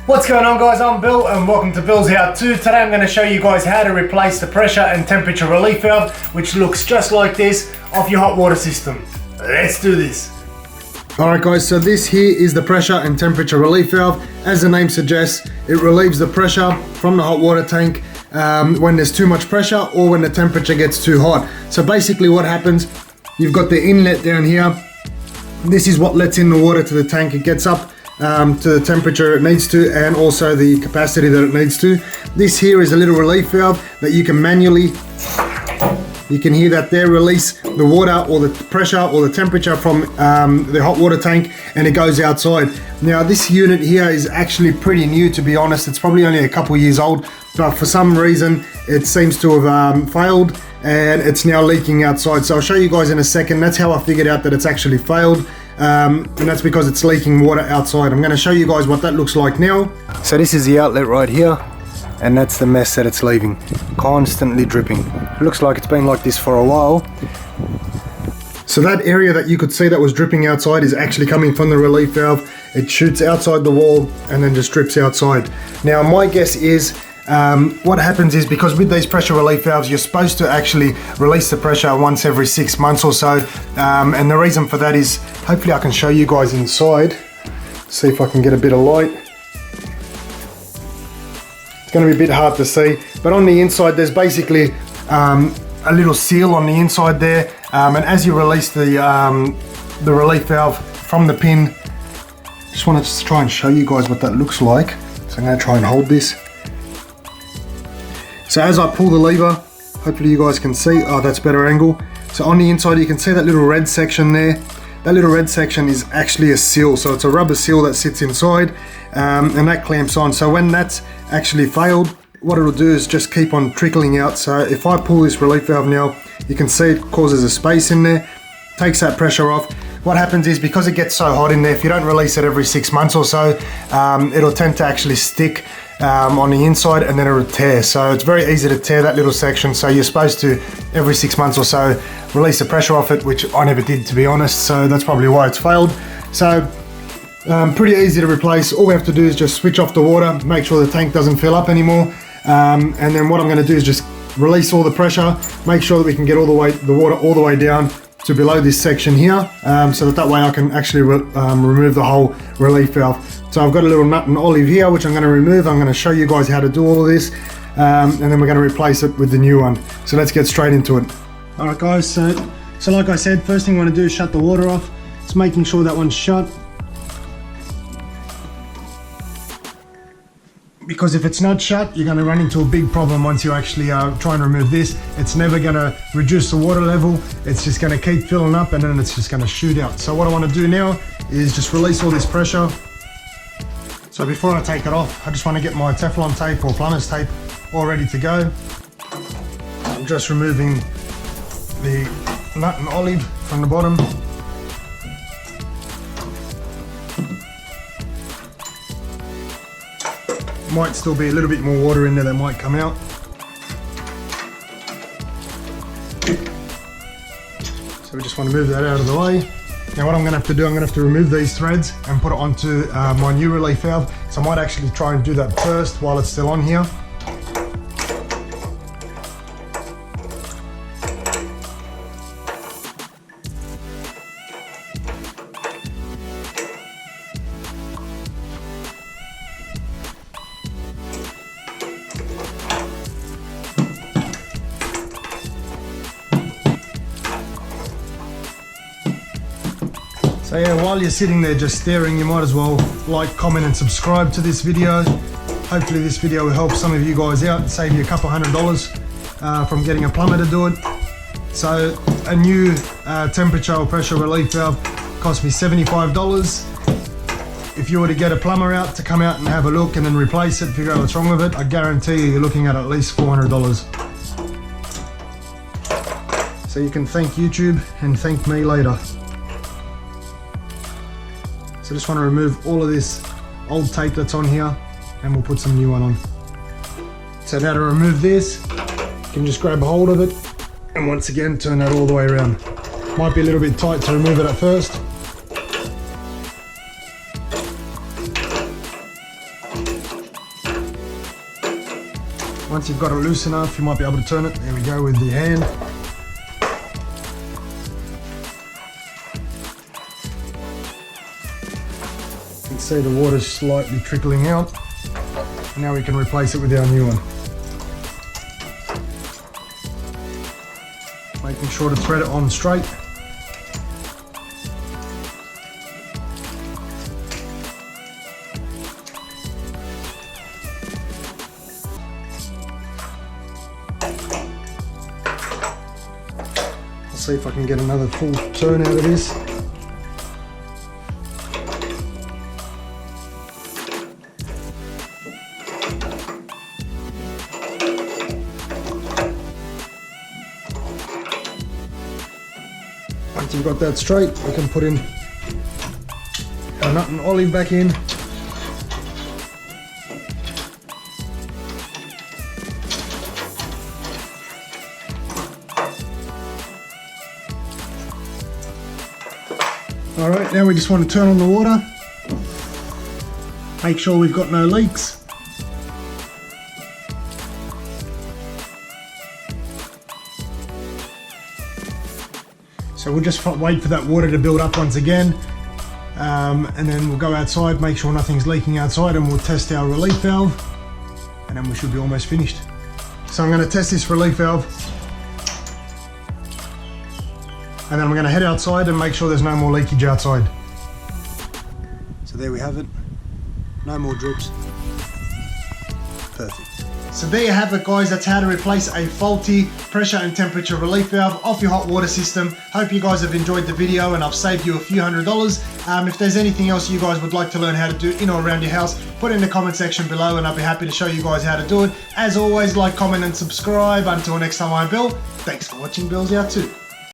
What's going on, guys? I'm Bill and welcome to Bill's How To. Today I'm going to show you guys how to replace the pressure and temperature relief valve, which looks just like this, off your hot water system. Let's do this. Alright guys, so this here is the pressure and temperature relief valve. As the name suggests, it relieves the pressure from the hot water tank when there's too much pressure or when the temperature gets too hot. So basically what happens, you've got the inlet down here. This is what lets in the water to the tank. It gets up to the temperature it needs to and also the capacity that it needs to. This here is a little relief valve that you can manually, you can hear that there, release the water or the pressure or the temperature from the hot water tank, and it goes outside. Now this unit here is actually pretty new, to be honest. It's probably only a couple years old, but for some reason it seems to have failed and it's now leaking outside. So I'll show you guys in a second. That's how I figured out that it's actually failed. And that's because it's leaking water outside. I'm going to show you guys what that looks like now. So this is the outlet right here, and that's the mess that it's leaving, constantly dripping. It looks like it's been like this for a while. So that area that you could see that was dripping outside is actually coming from the relief valve. It shoots outside the wall and then just drips outside. Now my guess is what happens is, because with these pressure relief valves you're supposed to actually release the pressure once every 6 months or so, and the reason for that is, hopefully I can show you guys inside, see if I can get a bit of light. It's going to be a bit hard to see, but on the inside there's basically a little seal on the inside there, and as you release the relief valve from the pin, just want to try and show you guys what that looks like. So I'm going to try and hold this. So as I pull the lever, hopefully you guys can see, oh, that's better angle. So on the inside you can see that little red section there. That little red section is actually a seal, so it's a rubber seal that sits inside, and that clamps on. So when that's actually failed, what it'll do is just keep on trickling out. So if I pull this relief valve now, you can see it causes a space in there, takes that pressure off. What happens is, because it gets so hot in there, if you don't release it every 6 months or so, it'll tend to actually stick on the inside and then it'll tear. So it's very easy to tear that little section. So you're supposed to, every 6 months or so, release the pressure off it, which I never did, to be honest. So that's probably why it's failed. So pretty easy to replace. All we have to do is just switch off the water, make sure the tank doesn't fill up anymore. And then what I'm going to do is just release all the pressure, make sure that we can get the water all the way down to below this section here, so that way I can actually remove the whole relief valve. So I've got a little nut and olive here which I'm going to remove. I'm going to show you guys how to do all of this, and then we're going to replace it with the new one. So let's get straight into it. Alright guys, so like I said, first thing I want to do is shut the water off. It's making sure that one's shut, because if it's not shut, you're going to run into a big problem once you actually try and remove this. It's never going to reduce the water level. It's just going to keep filling up and then it's just going to shoot out. So what I want to do now is just release all this pressure. So before I take it off, I just want to get my Teflon tape or plumber's tape all ready to go. I'm just removing the nut and olive from the bottom. Might still be a little bit more water in there that might come out. So we just want to move that out of the way. Now what I'm going to have to do, I'm going to have to remove these threads and put it onto my new relief valve. So I might actually try and do that first while it's still on here. So yeah, while you're sitting there just staring, you might as well like, comment and subscribe to this video. Hopefully this video will help some of you guys out and save you a couple $100 from getting a plumber to do it. So a new temperature or pressure relief valve cost me $75. If you were to get a plumber out to come out and have a look and then replace it, figure out what's wrong with it, I guarantee you're looking at least $400. So you can thank YouTube and thank me later. So I just want to remove all of this old tape that's on here and we'll put some new one on. So now to remove this, you can just grab a hold of it and once again turn that all the way around. Might be a little bit tight to remove it at first. Once you've got it loose enough, you might be able to turn it. There we go with the hand. You can see the water's slightly trickling out. And now we can replace it with our new one. Making sure to thread it on straight. I'll see if I can get another full turn out of this. Once you've got that straight, we can put in our nut and olive back in. Alright, now we just want to turn on the water. Make sure we've got no leaks. So we'll just wait for that water to build up once again, and then we'll go outside, make sure nothing's leaking outside, and we'll test our relief valve, and then we should be almost finished. So I'm going to test this relief valve, and then I'm going to head outside and make sure there's no more leakage outside. So there we have it, no more drips. Perfect. So there you have it, guys. That's how to replace a faulty pressure and temperature relief valve off your hot water system. Hope you guys have enjoyed the video and I've saved you a few $100s. If there's anything else you guys would like to learn how to do in or around your house, put it in the comment section below and I'll be happy to show you guys how to do it. As always, like, comment and subscribe. Until next time, I'm Bill. Thanks for watching Billshowto.